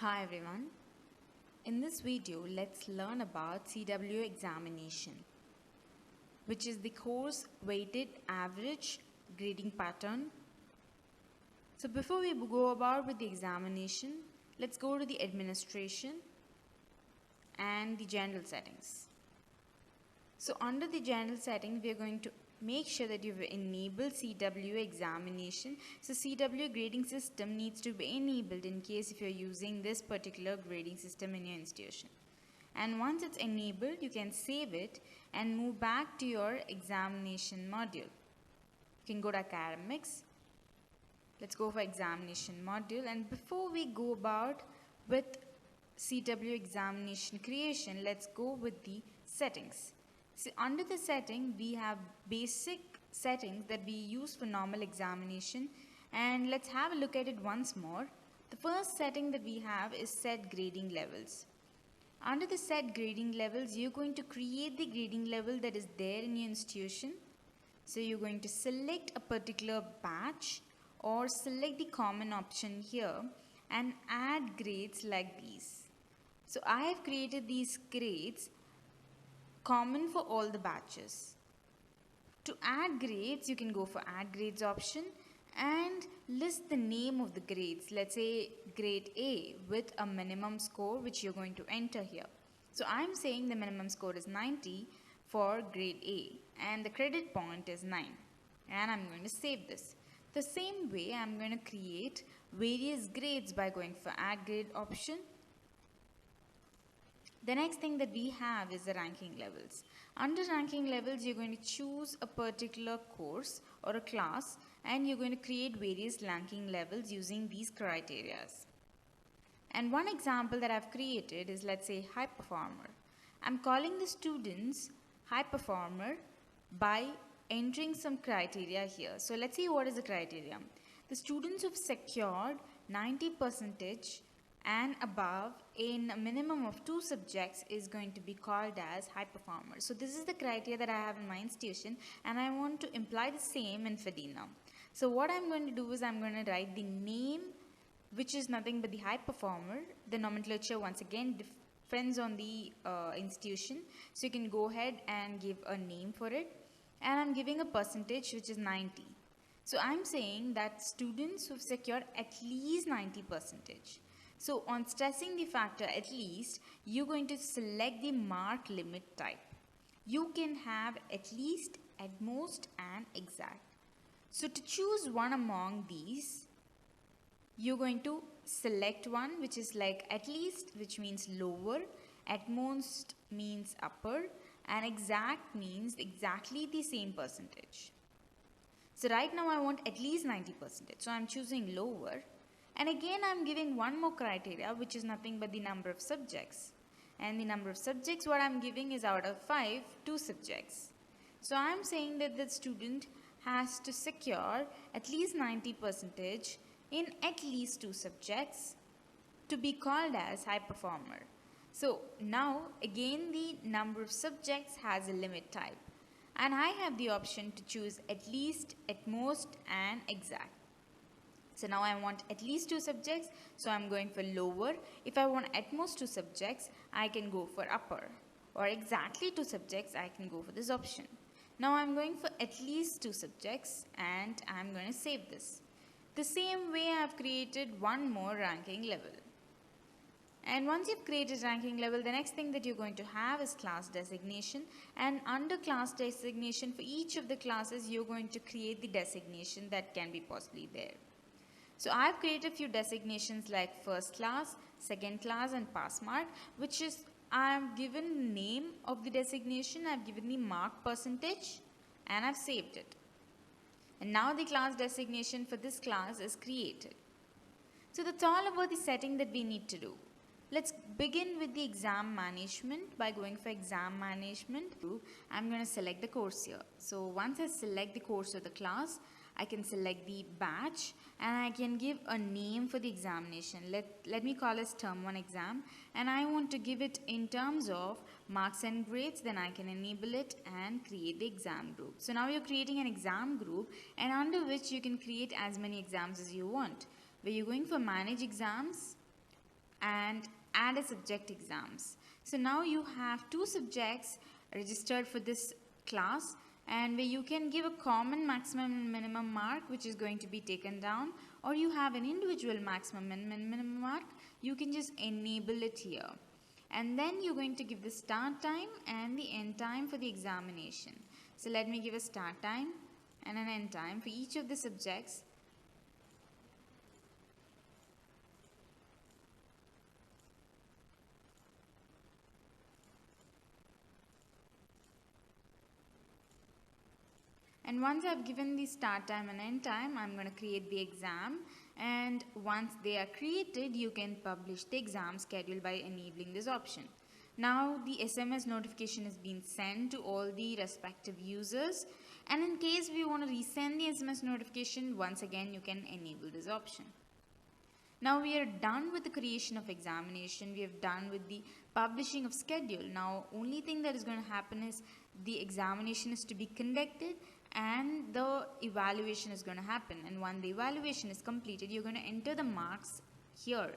Hi everyone. In this video, let's learn about CWA Examination, which is the course weighted average grading pattern. So before we go about with the examination, let's go to the administration and the general settings. So under the general setting, we are going to make sure that you've enabled CWA examination. So CWA grading system needs to be enabled in case if you're using this particular grading system in your institution. And once it's enabled, you can save it and move back to your examination module. You can go to academics. Let's go for examination module. And before we go about with CWA examination creation, let's go with the settings. So under the setting, we have basic settings that we use for normal examination, and let's have a look at it once more. The first setting that we have is set grading levels. Under the set grading levels, you're going to create the grading level that is there in your institution. So you're going to select a particular batch or select the common option here and add grades like these. So I have created these grades common for all the batches. To add grades, you can go for add grades option and list the name of the grades. Let's say grade A with a minimum score which you're going to enter here. So I'm saying the minimum score is 90 for grade A and the credit point is 9, and I'm going to save this. The same way I'm going to create various grades by going for add grade option. The next thing that we have is the ranking levels. Under ranking levels, you're going to choose a particular course or a class, and you're going to create various ranking levels using these criteria. And one example that I've created is, let's say, high performer. I'm calling the students high performer by entering some criteria here. So let's see what is the criteria. The students who've secured 90% and above in a minimum of 2 subjects is going to be called as high performers. So this is the criteria that I have in my institution, and I want to imply the same in Fedena. So what I'm going to do is I'm going to write the name, which is nothing but the high performer. The nomenclature once again depends on the institution. So you can go ahead and give a name for it, and I'm giving a percentage which is 90. So I'm saying that students who've secured at least 90%. So on stressing the factor at least, you're going to select the mark limit type. You can have at least, at most, and exact. So to choose one among these, you're going to select one which is like at least, which means lower, at most means upper, and exact means exactly the same percentage. So right now I want at least 90%. So I'm choosing lower. And again, I'm giving one more criteria, which is nothing but the number of subjects. And the number of subjects, what I'm giving is out of 5, 2 subjects. So I'm saying that the student has to secure at least 90% in at least 2 subjects to be called as high performer. So now, again, the number of subjects has a limit type. And I have the option to choose at least, at most, and exact. So now I want at least 2 subjects, so I'm going for lower. If I want at most 2 subjects, I can go for upper. Or exactly 2 subjects, I can go for this option. Now I'm going for at least 2 subjects, and I'm going to save this. The same way I've created one more ranking level. And once you've created ranking level, the next thing that you're going to have is class designation. And under class designation, for each of the classes, you're going to create the designation that can be possibly there. So I've created a few designations like first class, second class, and pass mark, which is I've given the name of the designation, I've given the mark percentage, and I've saved it. And now the class designation for this class is created. So that's all about the setting that we need to do. Let's begin with the exam management. By going for exam management, I'm going to select the course here. So once I select the course or the class, I can select the batch and I can give a name for the examination. Let me call this term 1 exam, and I want to give it in terms of marks and grades. Then I can enable it and create the exam group. So now you're creating an exam group, and under which you can create as many exams as you want. Where you're going for manage exams, and add a subject exams. So now you have two subjects registered for this class, and where you can give a common maximum and minimum mark which is going to be taken down, or you have an individual maximum and minimum mark, you can just enable it here. And then you're going to give the start time and the end time for the examination. So let me give a start time and an end time for each of the subjects. And once I've given the start time and end time, I'm going to create the exam. And once they are created, you can publish the exam schedule by enabling this option. Now the SMS notification has been sent to all the respective users. And in case we want to resend the SMS notification, once again you can enable this option. Now we are done with the creation of examination. We have done with the publishing of schedule. Now only thing that is going to happen is the examination is to be conducted and the evaluation is going to happen. And when the evaluation is completed, you're going to enter the marks here.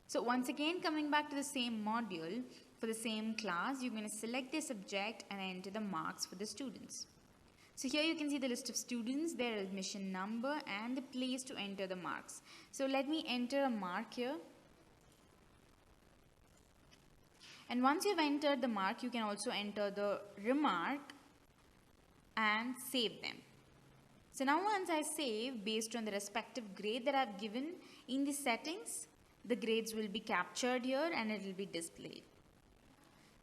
So once again, coming back to the same module for the same class, you're going to select the subject and enter the marks for the students. So here you can see the list of students, their admission number and the place to enter the marks. So let me enter a mark here. And once you've entered the mark, you can also enter the remark and save them. So now once I save, based on the respective grade that I've given in the settings, the grades will be captured here and it will be displayed.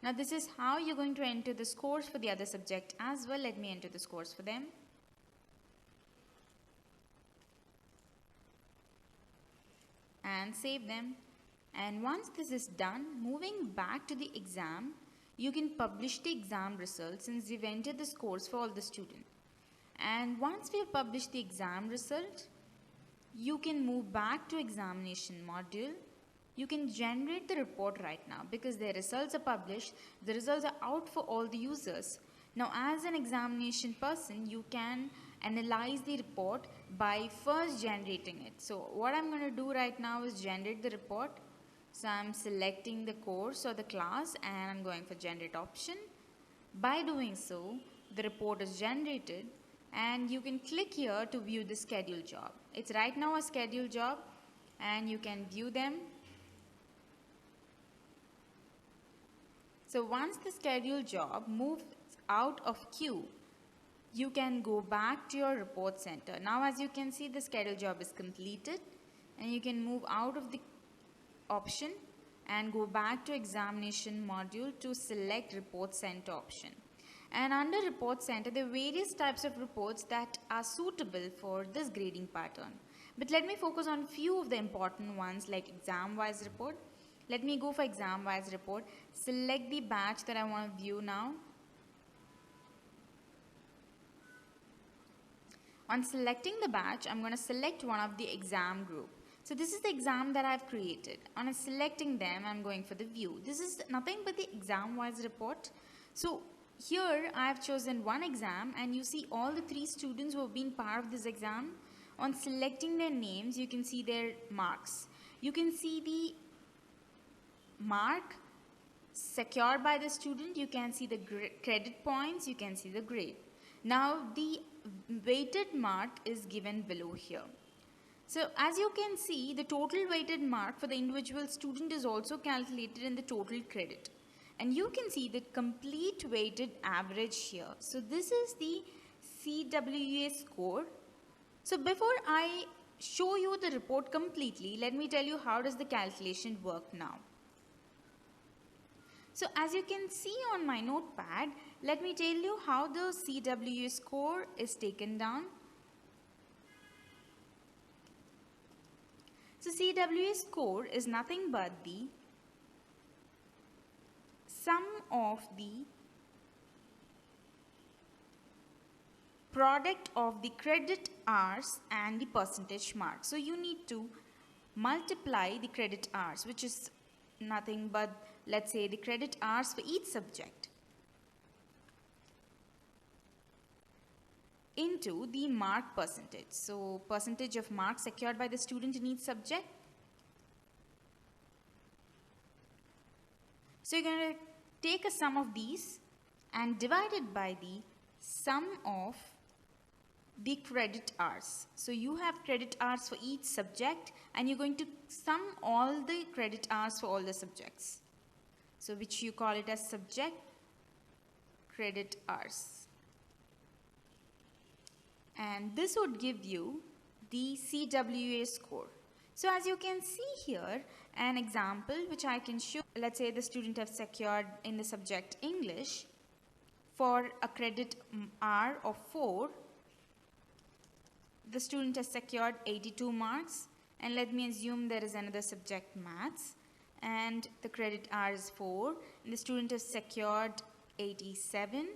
Now this is how you're going to enter the scores for the other subject as well. Let me enter the scores for them. And save them. And once this is done, moving back to the exam, you can publish the exam results since we've entered the scores for all the students. And once we have published the exam result, you can move back to examination module. You can generate the report right now because the results are published. The results are out for all the users. Now as an examination person, you can analyze the report by first generating it. So what I'm going to do right now is generate the report. So I'm selecting the course or the class and I'm going for generate option. By doing so, the report is generated and you can click here to view the schedule job. It's right now a schedule job and you can view them. So once the schedule job moves out of queue, you can go back to your report center. Now as you can see, the schedule job is completed and you can move out of the option and go back to examination module to select report center option. And under report center, there are various types of reports that are suitable for this grading pattern. But let me focus on few of the important ones like exam wise report. Let me go for exam wise report. Select the batch that I want to view now. On selecting the batch, I'm going to select one of the exam group. So this is the exam that I've created. On selecting them, I'm going for the view. This is nothing but the exam wise report. So here I've chosen one exam and you see all the 3 students who have been part of this exam. On selecting their names, you can see their marks. You can see the mark secured by the student. You can see the credit points. You can see the grade. Now the weighted mark is given below here. So as you can see, the total weighted mark for the individual student is also calculated in the total credit. And you can see the complete weighted average here. So this is the CWA score. So before I show you the report completely, let me tell you how does the calculation work now. So as you can see on my notepad, let me tell you how the CWA score is taken down. So CWA score is nothing but the sum of the product of the credit hours and the percentage mark. So you need to multiply the credit hours, which is nothing but, let's say, the credit hours for each subject, into the mark percentage. So percentage of marks secured by the student in each subject So you're going to take a sum of these and divide it by the sum of the credit hours. So you have credit hours for each subject and you're going to sum all the credit hours for all the subjects. So which you call it as subject credit hours. And this would give you the CWA score. So as you can see here, an example which I can show, let's say the student have secured in the subject English for a credit hour of 4, the student has secured 82 marks, and let me assume there is another subject maths and the credit hour is 4 and the student has secured 87.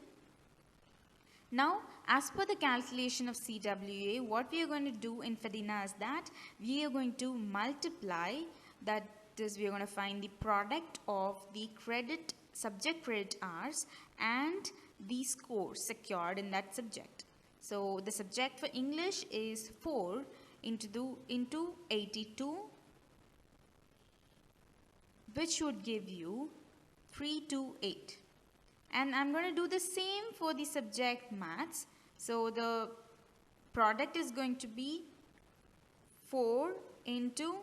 Now, as per the calculation of CWA, what we are going to do in Fedena is that we are going to multiply, that is, we are going to find the product of the subject credit hours and the score secured in that subject. So, the subject for English is 4 into 82, which would give you 328. And I'm going to do the same for the subject maths. So the product is going to be 4 into,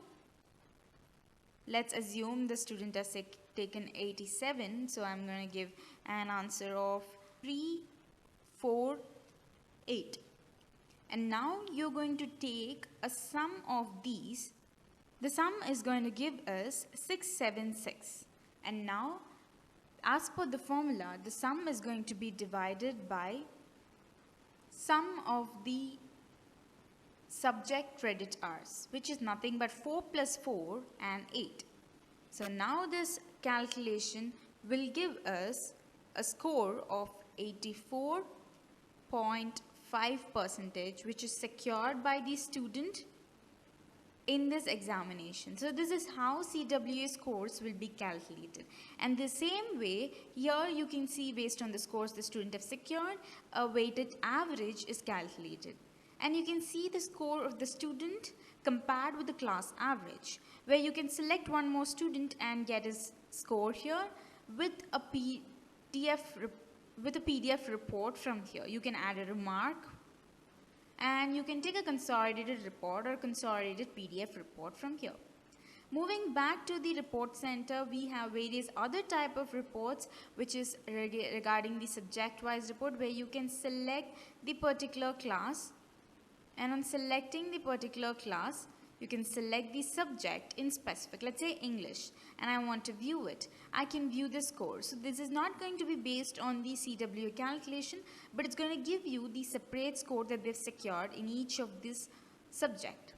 let's assume the student has taken 87. So I'm going to give an answer of 348. And now you're going to take a sum of these. The sum is going to give us 676. And now, as per the formula, the sum is going to be divided by sum of the subject credit hours, which is nothing but 4 plus 4 and 8. So now this calculation will give us a score of 84.5%, which is secured by the student in this examination. So this is how CWA scores will be calculated. And the same way, here you can see based on the scores the student have secured, a weighted average is calculated. And you can see the score of the student compared with the class average, where you can select one more student and get his score here with a PDF report from here. You can add a remark, and you can take a consolidated report or consolidated PDF report from here. Moving back to the report center, we have various other type of reports, which is regarding the subject wise report, where you can select the particular class, and on selecting the particular class you can select the subject in specific, let's say English, and I want to view it. I can view the score. So this is not going to be based on the CWA calculation, but it's going to give you the separate score that they've secured in each of this subject.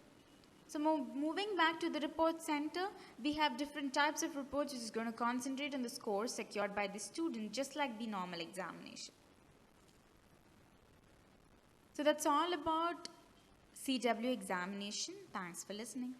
So moving back to the report center, we have different types of reports which is going to concentrate on the scores secured by the student, just like the normal examination. So that's all about CWA examination. Thanks for listening.